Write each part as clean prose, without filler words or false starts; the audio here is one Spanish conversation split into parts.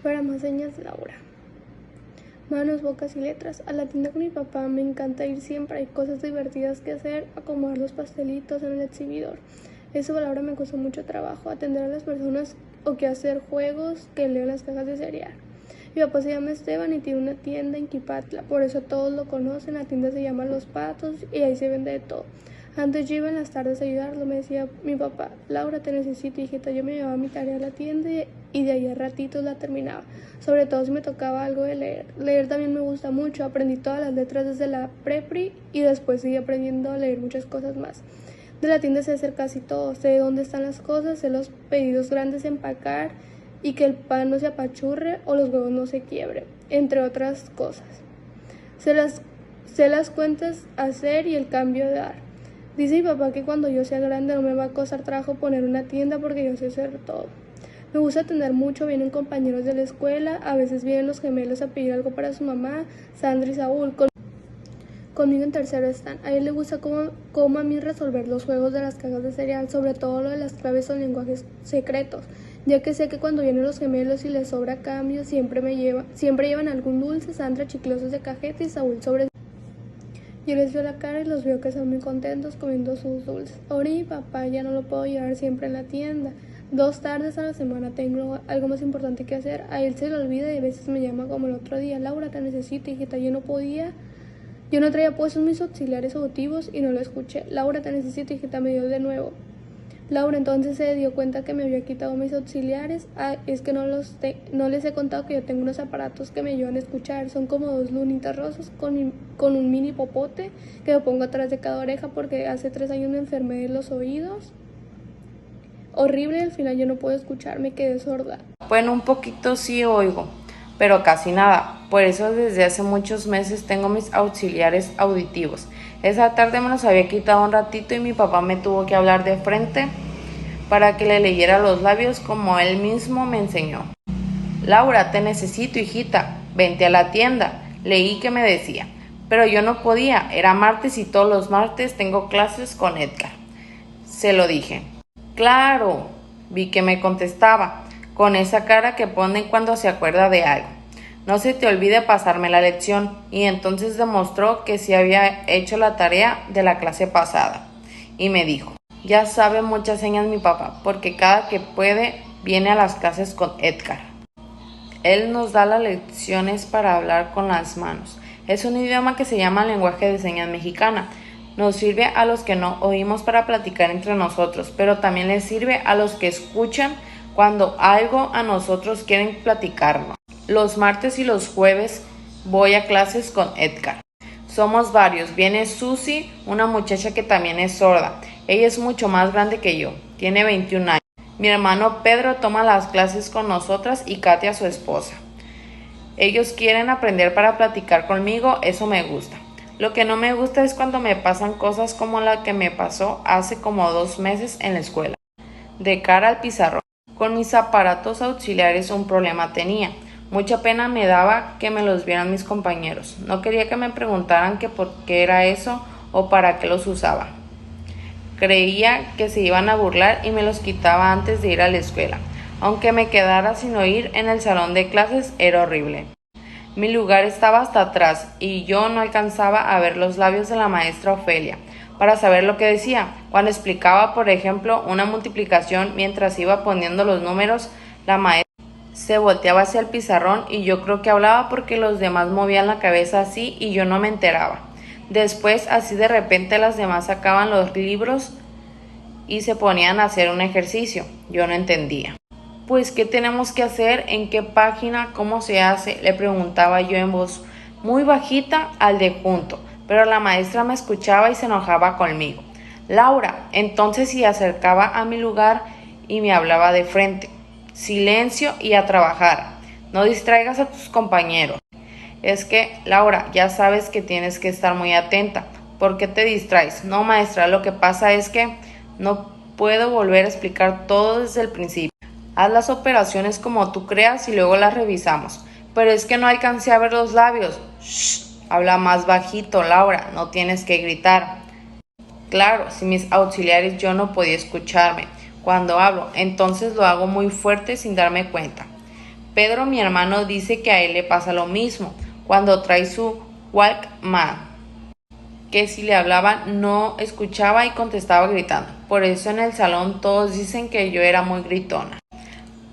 Para más señas, Laura. Manos, bocas y letras. A la tienda con mi papá me encanta ir siempre. Hay cosas divertidas que hacer, acomodar los pastelitos en el exhibidor. Eso a Laura me costó mucho trabajo, atender a las personas o que hacer juegos, que leo las cajas de cereal. Mi papá se llama Esteban y tiene una tienda en Quipatla, por eso todos lo conocen. La tienda se llama Los Patos y ahí se vende de todo. Antes yo iba en las tardes a ayudarlo, me decía mi papá: Laura, te necesito, hijita. Yo me llevaba mi tarea a la tienda y de ahí a ratitos la terminaba, sobre todo si me tocaba algo de leer. Leer también me gusta mucho, aprendí todas las letras desde la prepri y después seguí aprendiendo a leer muchas cosas más. De la tienda sé hacer casi todo, sé dónde están las cosas, sé los pedidos grandes de empacar y que el pan no se apachurre o los huevos no se quiebren, entre otras cosas. Sé las cuentas hacer y el cambio de dar. Dice mi papá que cuando yo sea grande no me va a costar trabajo poner una tienda porque yo sé hacer todo. Me gusta atender mucho, vienen compañeros de la escuela, a veces vienen los gemelos a pedir algo para su mamá, Sandra y Saúl. Conmigo en tercero están. A él le gusta como a mí resolver los juegos de las cajas de cereal, sobre todo lo de las claves o lenguajes secretos, ya que sé que cuando vienen los gemelos y les sobra cambio, siempre llevan algún dulce, Sandra chiclosos de cajeta y Saúl sobre. Yo les veo la cara y los veo que están muy contentos comiendo sus dulces. Ahora mi papá ya no lo puedo llevar siempre en la tienda. 2 tardes a la semana tengo algo más importante que hacer. A él se le olvida y a veces me llama como el otro día: Laura, te necesito, hijita. Yo no traía puestos mis auxiliares auditivos y no lo escuché. Laura, te necesito, hijita, me dio de nuevo. Laura entonces se dio cuenta que me había quitado mis auxiliares. Es que no les he contado que yo tengo unos aparatos que me ayudan a escuchar. Son como 2 lunitas rosas con un mini popote que me pongo atrás de cada oreja porque hace 3 años me enfermé de los oídos. Horrible, al final yo no puedo escuchar, me quedé sorda. Bueno, un poquito sí oigo, pero casi nada. Por eso desde hace muchos meses tengo mis auxiliares auditivos. Esa tarde me los había quitado un ratito y mi papá me tuvo que hablar de frente para que le leyera los labios como él mismo me enseñó. Laura, te necesito, hijita, vente a la tienda. Leí que me decía, pero yo no podía, era martes y todos los martes tengo clases con Edgar. Se lo dije. Claro, vi que me contestaba, con esa cara que pone cuando se acuerda de algo. No se te olvide pasarme la lección, y entonces demostró que sí había hecho la tarea de la clase pasada. Y me dijo, ya sabe muchas señas mi papá, porque cada que puede viene a las clases con Edgar. Él nos da las lecciones para hablar con las manos. Es un idioma que se llama lenguaje de señas mexicana. Nos sirve a los que no oímos para platicar entre nosotros, pero también les sirve a los que escuchan cuando algo a nosotros quieren platicarnos. Los martes y los jueves voy a clases con Edgar. Somos varios. Viene Susi, una muchacha que también es sorda. Ella es mucho más grande que yo. Tiene 21 años. Mi hermano Pedro toma las clases con nosotras y Katia, su esposa. Ellos quieren aprender para platicar conmigo, eso me gusta. Lo que no me gusta es cuando me pasan cosas como la que me pasó hace como 2 meses en la escuela. De cara al pizarrón. Con mis aparatos auxiliares un problema tenía. Mucha pena me daba que me los vieran mis compañeros. No quería que me preguntaran que por qué era eso o para qué los usaba. Creía que se iban a burlar y me los quitaba antes de ir a la escuela. Aunque me quedara sin oír en el salón de clases, era horrible. Mi lugar estaba hasta atrás y yo no alcanzaba a ver los labios de la maestra Ofelia para saber lo que decía. Cuando explicaba, por ejemplo, una multiplicación mientras iba poniendo los números, la maestra se volteaba hacia el pizarrón y yo creo que hablaba porque los demás movían la cabeza así y yo no me enteraba. Después, así de repente, las demás sacaban los libros y se ponían a hacer un ejercicio. Yo no entendía. Pues, ¿qué tenemos que hacer? ¿En qué página? ¿Cómo se hace? Le preguntaba yo en voz muy bajita al de junto, pero la maestra me escuchaba y se enojaba conmigo. Laura, entonces se acercaba a mi lugar y me hablaba de frente. Silencio y a trabajar. No distraigas a tus compañeros. Es que, Laura, ya sabes que tienes que estar muy atenta. ¿Por qué te distraes? No, maestra, lo que pasa es que no puedo volver a explicar todo desde el principio. Haz las operaciones como tú creas y luego las revisamos. Pero es que no alcancé a ver los labios. Shh, habla más bajito, Laura, no tienes que gritar. Claro, si mis auxiliares yo no podía escucharme cuando hablo, entonces lo hago muy fuerte sin darme cuenta. Pedro, mi hermano, dice que a él le pasa lo mismo cuando trae su Walkman, que si le hablaban no escuchaba y contestaba gritando. Por eso en el salón todos dicen que yo era muy gritona.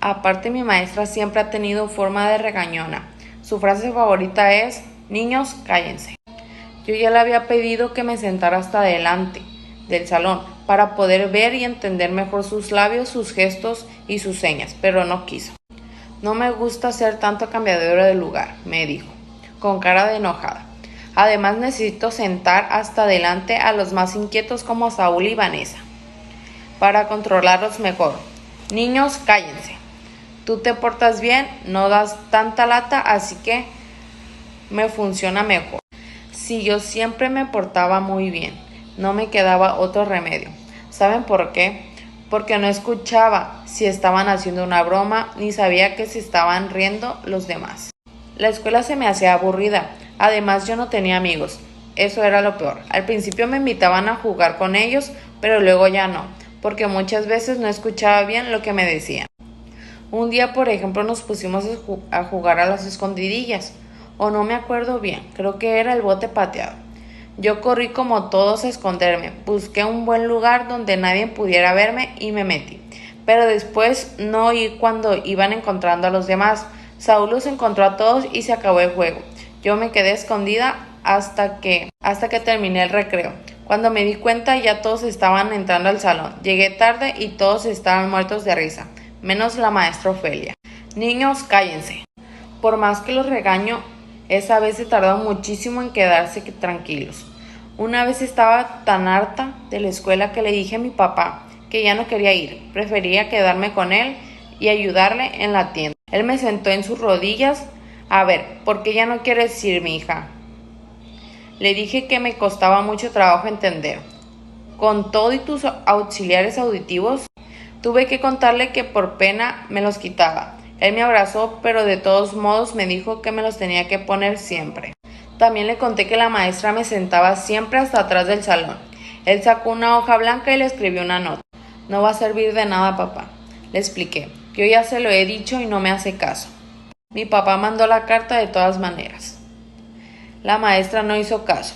Aparte, mi maestra siempre ha tenido forma de regañona. Su frase favorita es: niños, cállense. Yo ya le había pedido que me sentara hasta adelante del salón para poder ver y entender mejor sus labios, sus gestos y sus señas, pero no quiso. No me gusta ser tanto cambiadero de lugar, me dijo, con cara de enojada. Además necesito sentar hasta adelante a los más inquietos como Saúl y Vanessa, para controlarlos mejor. Niños, cállense. Tú te portas bien, no das tanta lata, así que me funciona mejor. Si yo siempre me portaba muy bien, no me quedaba otro remedio. ¿Saben por qué? Porque no escuchaba si estaban haciendo una broma, ni sabía que se estaban riendo los demás. La escuela se me hacía aburrida, además yo no tenía amigos. Eso era lo peor. Al principio me invitaban a jugar con ellos, pero luego ya no, porque muchas veces no escuchaba bien lo que me decían. Un día, por ejemplo, nos pusimos a jugar a las escondidillas, o no me acuerdo bien, creo que era el bote pateado. Yo corrí como todos a esconderme, busqué un buen lugar donde nadie pudiera verme y me metí. Pero después no oí cuando iban encontrando a los demás. Saúl los encontró a todos y se acabó el juego. Yo me quedé escondida hasta que terminé el recreo. Cuando me di cuenta ya todos estaban entrando al salón. Llegué tarde y todos estaban muertos de risa, menos la maestra Ofelia. Niños, cállense. Por más que los regaño, esa vez se tardó muchísimo en quedarse tranquilos. Una vez estaba tan harta de la escuela que le dije a mi papá que ya no quería ir, prefería quedarme con él y ayudarle en la tienda. Él me sentó en sus rodillas. A ver, ¿por qué ya no quieres ir, mi hija? Le dije que me costaba mucho trabajo entender. Con todo y tus auxiliares auditivos, tuve que contarle que por pena me los quitaba. Él me abrazó, pero de todos modos me dijo que me los tenía que poner siempre. También le conté que la maestra me sentaba siempre hasta atrás del salón. Él sacó una hoja blanca y le escribió una nota. No va a servir de nada, papá. Le expliqué. Yo ya se lo he dicho y no me hace caso. Mi papá mandó la carta de todas maneras. La maestra no hizo caso.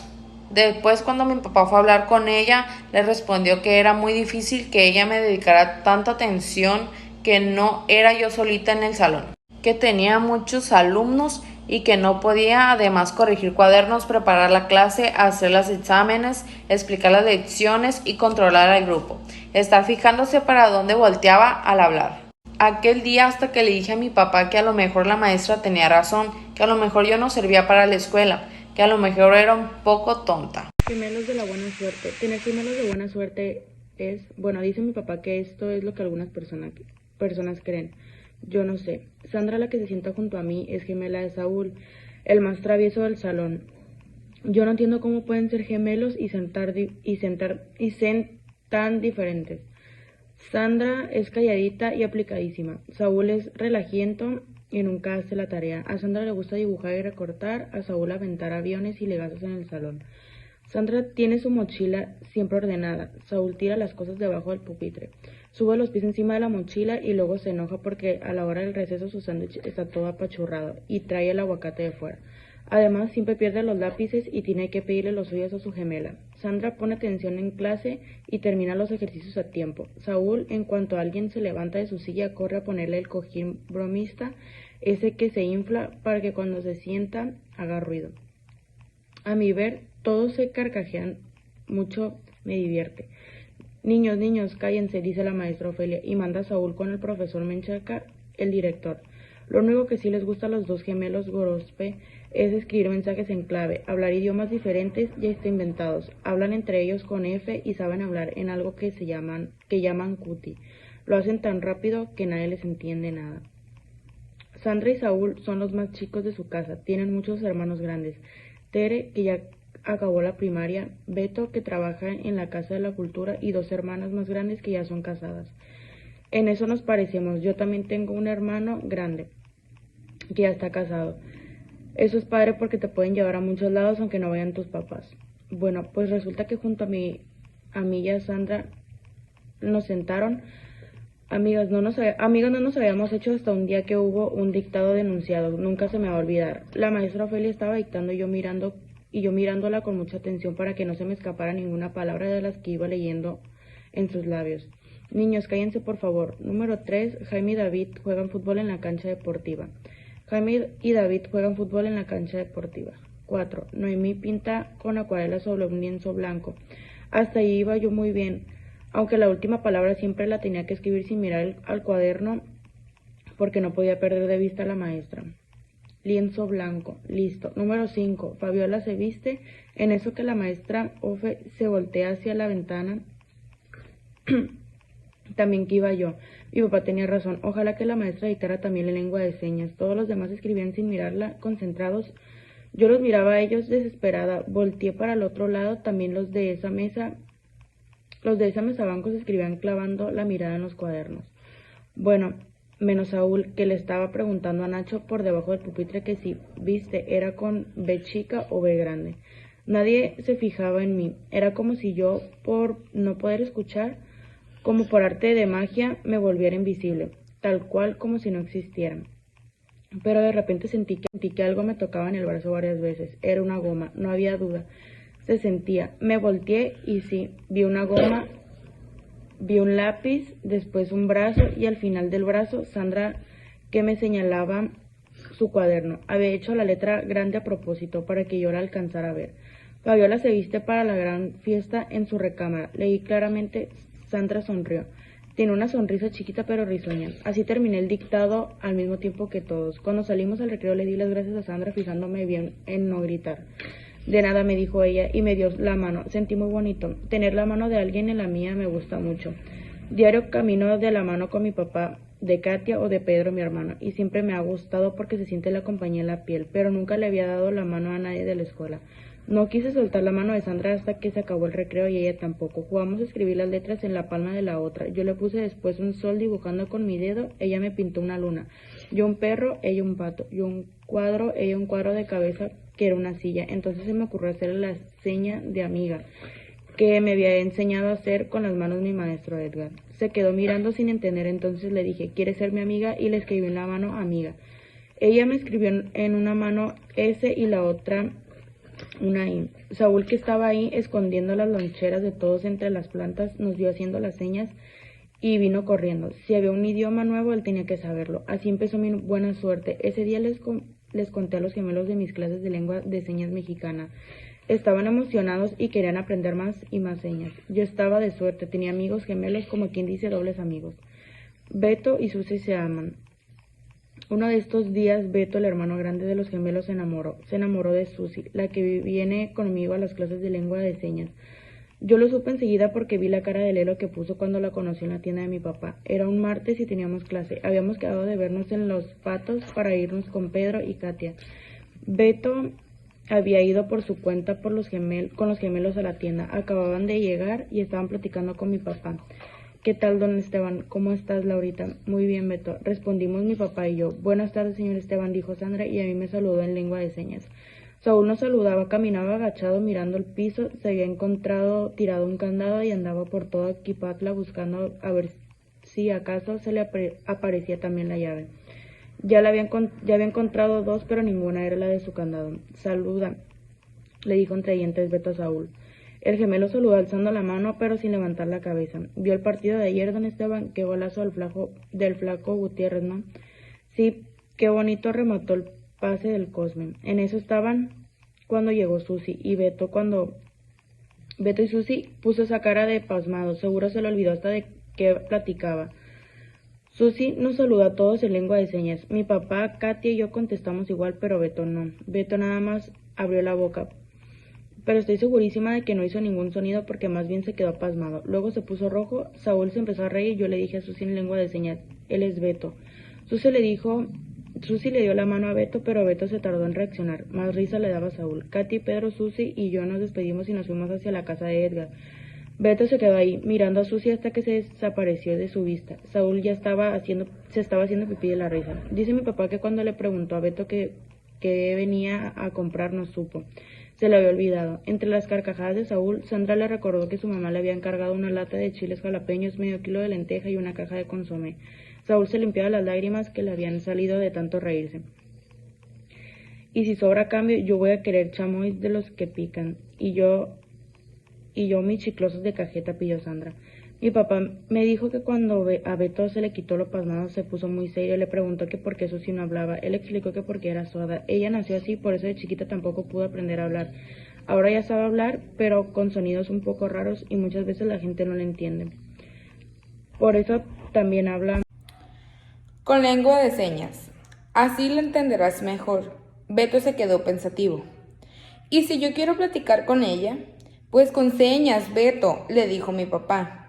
Después, cuando mi papá fue a hablar con ella, le respondió que era muy difícil que ella me dedicara tanta atención, que no era yo solita en el salón, que tenía muchos alumnos y que no podía además corregir cuadernos, preparar la clase, hacer los exámenes, explicar las lecciones y controlar al grupo, estar fijándose para dónde volteaba al hablar. Aquel día hasta que le dije a mi papá que a lo mejor la maestra tenía razón, que a lo mejor yo no servía para la escuela, que a lo mejor era un poco tonta. Gemelos de la buena suerte. Tener gemelos de buena suerte es, bueno, dice mi papá que esto es lo que algunas personas creen. Yo no sé. Sandra, la que se sienta junto a mí, es gemela de Saúl, el más travieso del salón. Yo no entiendo cómo pueden ser gemelos y ser tan diferentes. Sandra es calladita y aplicadísima. Saúl es relajiento y nunca hace la tarea. A Sandra le gusta dibujar y recortar, a Saúl aventar aviones y legazos en el salón. Sandra tiene su mochila siempre ordenada. Saúl tira las cosas debajo del pupitre. Sube los pies encima de la mochila y luego se enoja porque a la hora del receso su sándwich está todo apachurrado y trae el aguacate de fuera. Además, siempre pierde los lápices y tiene que pedirle los suyos a su gemela. Sandra pone atención en clase y termina los ejercicios a tiempo. Saúl, en cuanto alguien se levanta de su silla, corre a ponerle el cojín bromista, ese que se infla para que cuando se sienta haga ruido. A mi ver, todos se carcajean mucho, me divierte. Niños, cállense, dice la maestra Ofelia, y manda a Saúl con el profesor Menchaca, el director. Lo único que sí les gusta a los dos gemelos Gorospe es escribir mensajes en clave, hablar idiomas diferentes y hasta inventados. Hablan entre ellos con F y saben hablar en algo que llaman cuti. Lo hacen tan rápido que nadie les entiende nada. Sandra y Saúl son los más chicos de su casa, tienen muchos hermanos grandes. Tere, que ya acabó la primaria, Beto, que trabaja en la Casa de la Cultura, y dos hermanas más grandes que ya son casadas. En eso nos parecemos. Yo también tengo un hermano grande que ya está casado. Eso es padre porque te pueden llevar a muchos lados aunque no vayan tus papás. Bueno, pues resulta que junto a mí y a Sandra nos sentaron Amigas, no nos habíamos hecho hasta un día que hubo un dictado denunciado. Nunca se me va a olvidar. La maestra Ofelia estaba dictando y yo mirándola con mucha atención para que no se me escapara ninguna palabra de las que iba leyendo en sus labios. Niños, cállense por favor. Número 3. Jaime y David juegan fútbol en la cancha deportiva. Jaime y David juegan fútbol en la cancha deportiva. 4. Noemí pinta con acuarela sobre un lienzo blanco. Hasta ahí iba yo muy bien, aunque la última palabra siempre la tenía que escribir sin mirar al cuaderno porque no podía perder de vista a la maestra. Lienzo blanco, listo. Número 5. Fabiola se viste. En eso que la maestra Ofe se voltea hacia la ventana, también que iba yo. Mi papá tenía razón. Ojalá que la maestra dictara también la lengua de señas. Todos los demás escribían sin mirarla, concentrados. Yo los miraba a ellos desesperada. Volteé para el otro lado. También los de esa mesa bancos escribían clavando la mirada en los cuadernos. Bueno, menos Saúl, que le estaba preguntando a Nacho por debajo del pupitre que si, viste, era con B chica o B grande. Nadie se fijaba en mí. Era como si yo, por no poder escuchar, como por arte de magia, me volviera invisible, tal cual como si no existiera. Pero de repente sentí que algo me tocaba en el brazo varias veces. Era una goma, no había duda. Se sentía. Me volteé y sí, vi una goma, vi un lápiz, después un brazo y al final del brazo Sandra, que me señalaba su cuaderno. Había hecho la letra grande a propósito para que yo la alcanzara a ver. Fabiola se viste para la gran fiesta en su recámara. Leí claramente. Sandra sonrió. Tiene una sonrisa chiquita pero risueña. Así terminé el dictado al mismo tiempo que todos. Cuando salimos al recreo le di las gracias a Sandra fijándome bien en no gritar. De nada, me dijo ella y me dio la mano. Sentí muy bonito. Tener la mano de alguien en la mía me gusta mucho. Diario camino de la mano con mi papá, de Katia o de Pedro, mi hermano, y siempre me ha gustado porque se siente la compañía en la piel, pero nunca le había dado la mano a nadie de la escuela. No quise soltar la mano de Sandra hasta que se acabó el recreo y ella tampoco. Jugamos a escribir las letras en la palma de la otra. Yo le puse después un sol dibujando con mi dedo. Ella me pintó una luna. Yo un perro, ella un pato. Yo un cuadro, ella un cuadro de cabeza que era una silla. Entonces se me ocurrió hacerle la seña de amiga que me había enseñado a hacer con las manos mi maestro Edgar. Se quedó mirando sin entender, entonces le dije, ¿quieres ser mi amiga? Y le escribí en la mano amiga. Ella me escribió en una mano S y la otra una I. Saúl, que estaba ahí escondiendo las loncheras de todos entre las plantas, nos vio haciendo las señas y vino corriendo. Si había un idioma nuevo, él tenía que saberlo. Así empezó mi buena suerte. Ese día les conté a los gemelos de mis clases de lengua de señas mexicana. Estaban emocionados y querían aprender más y más señas. Yo estaba de suerte, tenía amigos gemelos, como quien dice dobles amigos. Beto y Susi se aman. Uno de estos días, Beto, el hermano grande de los gemelos, se enamoró de Susi, la que viene conmigo a las clases de lengua de señas. Yo lo supe enseguida porque vi la cara de Lelo que puso cuando la conocí en la tienda de mi papá. Era un martes y teníamos clase. Habíamos quedado de vernos en Los Patos para irnos con Pedro y Katia. Beto había ido por su cuenta con los gemelos a la tienda. Acababan de llegar y estaban platicando con mi papá. ¿Qué tal, don Esteban? ¿Cómo estás, Laurita? Muy bien, Beto. Respondimos mi papá y yo. Buenas tardes, señor Esteban, dijo Sandra, y a mí me saludó en lengua de señas. Saúl nos saludaba, caminaba agachado mirando el piso, se había encontrado tirado un candado y andaba por toda Quipatla buscando a ver si acaso se le aparecía también la llave. Ya había encontrado dos, pero ninguna era la de su candado. Saluda, le dijo entre dientes Beto a Saúl. El gemelo saludó alzando la mano, pero sin levantar la cabeza. Vio el partido de ayer, don Esteban. Qué golazo del flaco Gutiérrez, ¿no? Sí, qué bonito remató el pase del Cosme. En eso estaban cuando llegó Susi y Beto. Cuando Beto y Susi puso esa cara de pasmado, seguro se le olvidó hasta de qué platicaba. Susi nos saludó a todos en lengua de señas. Mi papá, Katia y yo contestamos igual, pero Beto no. Beto nada más abrió la boca, pero estoy segurísima de que no hizo ningún sonido porque más bien se quedó pasmado. Luego se puso rojo, Saúl se empezó a reír y yo le dije a Susi en lengua de señas, él es Beto. Susi le dio la mano a Beto, pero Beto se tardó en reaccionar. Más risa le daba a Saúl. Katy, Pedro, Susi y yo nos despedimos y nos fuimos hacia la casa de Edgar. Beto se quedó ahí, mirando a Susi hasta que se desapareció de su vista. Saúl ya se estaba haciendo pipí de la risa. Dice mi papá que cuando le preguntó a Beto que venía a comprar no supo. Se le había olvidado. Entre las carcajadas de Saúl, Sandra le recordó que su mamá le había encargado una lata de chiles jalapeños, medio kilo de lenteja y una caja de consomé. Saúl se limpiaba las lágrimas que le habían salido de tanto reírse. Y si sobra cambio, yo voy a querer chamois de los que pican. Y yo mis chiclosos de cajeta, pidió Sandra. Mi papá me dijo que cuando a Beto se le quitó lo pasmado se puso muy serio. Le preguntó que por qué Susi no hablaba. Él explicó que porque era sorda. Ella nació así, por eso de chiquita tampoco pudo aprender a hablar. Ahora ya sabe hablar, pero con sonidos un poco raros y muchas veces la gente no le entiende. Por eso también habla con lengua de señas. Así lo entenderás mejor. Beto se quedó pensativo. ¿Y si yo quiero platicar con ella? Pues con señas, Beto, le dijo mi papá.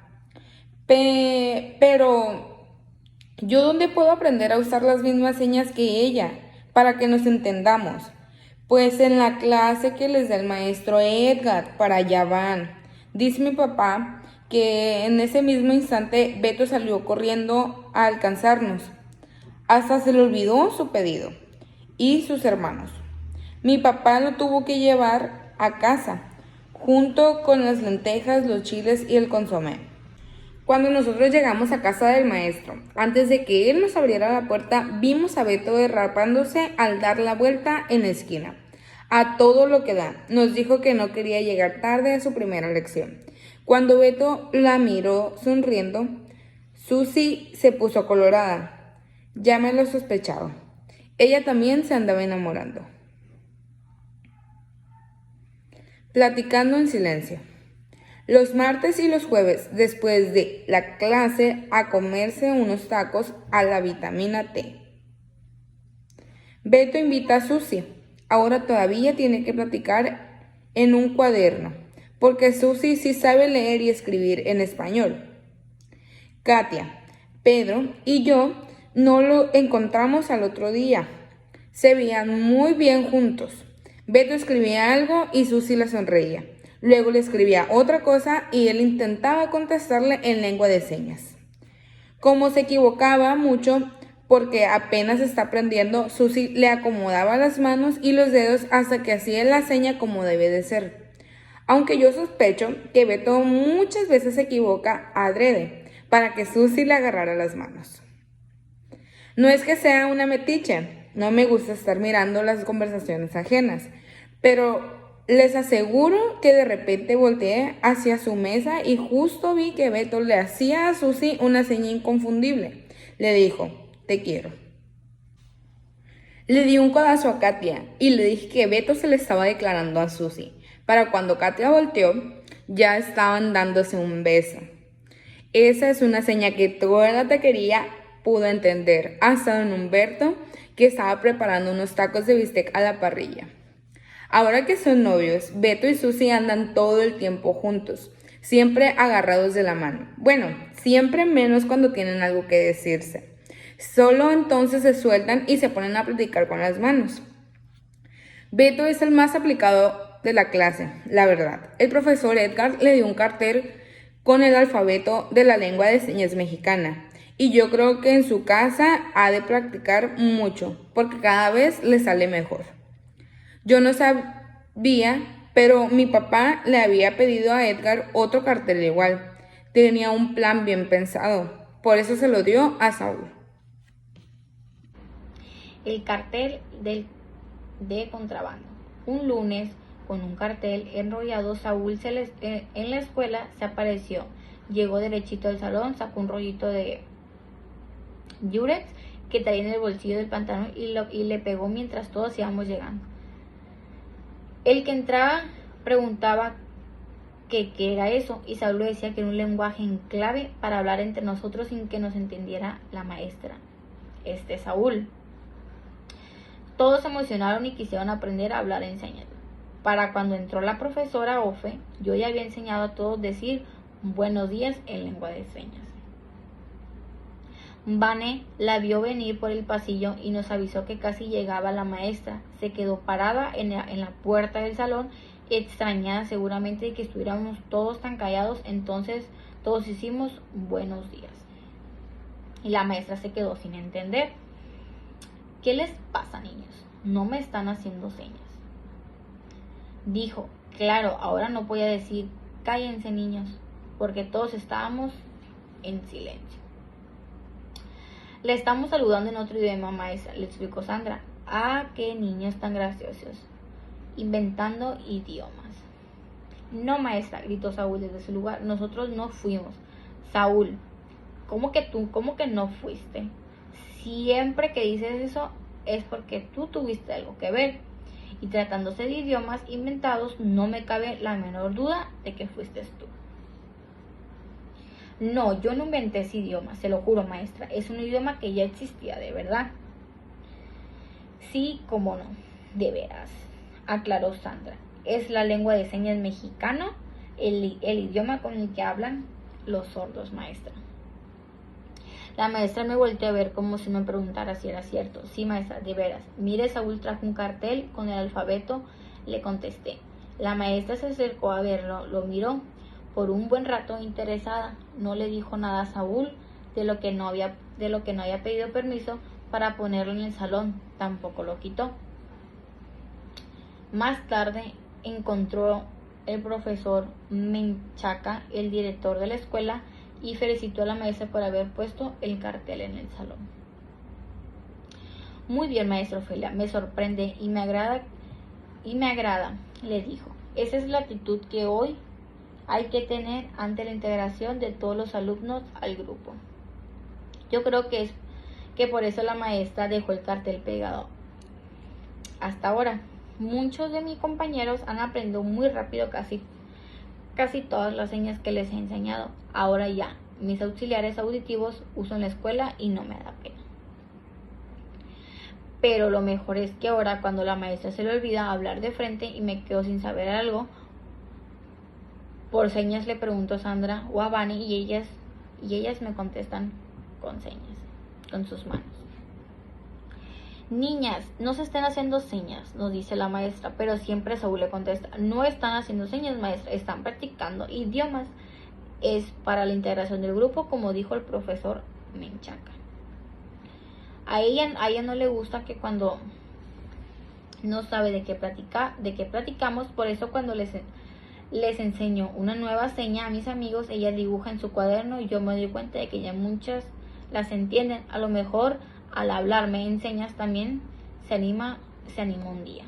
Pero, ¿yo dónde puedo aprender a usar las mismas señas que ella para que nos entendamos? Pues en la clase que les da el maestro Edgar, para allá van. Dice mi papá que en ese mismo instante Beto salió corriendo a alcanzarnos. Hasta se le olvidó su pedido y sus hermanos. Mi papá lo tuvo que llevar a casa, junto con las lentejas, los chiles y el consomé. Cuando nosotros llegamos a casa del maestro, antes de que él nos abriera la puerta, vimos a Beto derrapándose al dar la vuelta en la esquina. A todo lo que da, nos dijo que no quería llegar tarde a su primera lección. Cuando Beto la miró sonriendo, Susi se puso colorada. Ya me lo sospechaba. Ella también se andaba enamorando. Platicando en silencio. Los martes y los jueves, después de la clase, a comerse unos tacos a la vitamina T. Beto invita a Susi. Ahora todavía tiene que platicar en un cuaderno, porque Susi sí sabe leer y escribir en español. Katia, Pedro y yo no lo encontramos al otro día. Se veían muy bien juntos. Beto escribía algo y Susi le sonreía. Luego le escribía otra cosa y él intentaba contestarle en lengua de señas. Como se equivocaba mucho porque apenas está aprendiendo, Susi le acomodaba las manos y los dedos hasta que hacía la seña como debe de ser. Aunque yo sospecho que Beto muchas veces se equivoca adrede para que Susi le agarrara las manos. No es que sea una metiche, no me gusta estar mirando las conversaciones ajenas, pero les aseguro que de repente volteé hacia su mesa y justo vi que Beto le hacía a Susi una seña inconfundible. Le dijo, te quiero. Le di un codazo a Katia y le dije que Beto se le estaba declarando a Susi. Para cuando Katia volteó, ya estaban dándose un beso. Esa es una seña que toda la taquería pudo entender, hasta don Humberto, que estaba preparando unos tacos de bistec a la parrilla. Ahora que son novios, Beto y Susi andan todo el tiempo juntos, siempre agarrados de la mano. Bueno, siempre menos cuando tienen algo que decirse. Solo entonces se sueltan y se ponen a platicar con las manos. Beto es el más aplicado de la clase, la verdad. El profesor Edgar le dio un cartel con el alfabeto de la lengua de señas mexicana. Y yo creo que en su casa ha de practicar mucho, porque cada vez le sale mejor. Yo no sabía, pero mi papá le había pedido a Edgar otro cartel igual. Tenía un plan bien pensado, por eso se lo dio a Saúl. El cartel de contrabando. Un lunes, con un cartel enrollado, Saúl en la escuela se apareció. Llegó derechito al salón, sacó un rollito de Yurex que traía en el bolsillo del pantalón y le pegó mientras todos íbamos llegando. El que entraba preguntaba qué era eso y Saúl le decía que era un lenguaje en clave para hablar entre nosotros sin que nos entendiera la maestra. Saúl. Todos se emocionaron y quisieron aprender a hablar en señas. Para cuando entró la profesora Ofe, yo ya había enseñado a todos decir buenos días en lengua de señas. Vane la vio venir por el pasillo y nos avisó que casi llegaba la maestra. Se quedó parada en la puerta del salón, extrañada seguramente de que estuviéramos todos tan callados. Entonces todos hicimos buenos días. Y la maestra se quedó sin entender. ¿Qué les pasa, niños? No me están haciendo señas. Dijo, claro, ahora no podía decir, cállense niños, porque todos estábamos en silencio. Le estamos saludando en otro idioma, maestra, le explicó Sandra. Ah, qué niños tan graciosos, inventando idiomas. No, maestra, gritó Saúl desde su lugar, nosotros no fuimos. Saúl, ¿cómo que no fuiste? Siempre que dices eso es porque tú tuviste algo que ver. Y tratándose de idiomas inventados, no me cabe la menor duda de que fuiste tú. No, yo no inventé ese idioma, se lo juro, maestra. Es un idioma que ya existía, de verdad. Sí, cómo no, de veras, aclaró Sandra. Es la lengua de señas mexicana, el idioma con el que hablan los sordos, maestra. La maestra me volteó a ver como si me preguntara si era cierto. Sí, maestra, de veras. Mire, Saúl trajo un cartel con el alfabeto, le contesté. La maestra se acercó a verlo, lo miró por un buen rato interesada. No le dijo nada a Saúl de lo que no había pedido permiso para ponerlo en el salón. Tampoco lo quitó. Más tarde encontró el profesor Menchaca, el director de la escuela, y felicitó a la maestra por haber puesto el cartel en el salón. Muy bien, maestra Ofelia, me sorprende y me agrada, le dijo. Esa es la actitud que hoy hay que tener ante la integración de todos los alumnos al grupo. Yo creo que es que por eso la maestra dejó el cartel pegado. Hasta ahora, muchos de mis compañeros han aprendido muy rápido casi todas las señas que les he enseñado. Ahora ya, mis auxiliares auditivos uso en la escuela y no me da pena. Pero lo mejor es que ahora cuando la maestra se le olvida hablar de frente y me quedo sin saber algo, por señas le pregunto a Sandra o a Vani y ellas me contestan con señas, con sus manos. Niñas, no se estén haciendo señas, nos dice la maestra, pero siempre Saúl le contesta, no están haciendo señas, maestra, están practicando idiomas. Es para la integración del grupo, como dijo el profesor Menchaca. A ella no le gusta que cuando no sabe de qué platicamos, por eso cuando les enseño una nueva seña a mis amigos, ella dibuja en su cuaderno y yo me doy cuenta de que ya muchas las entienden. A lo mejor al hablarme en señas también se anima un día.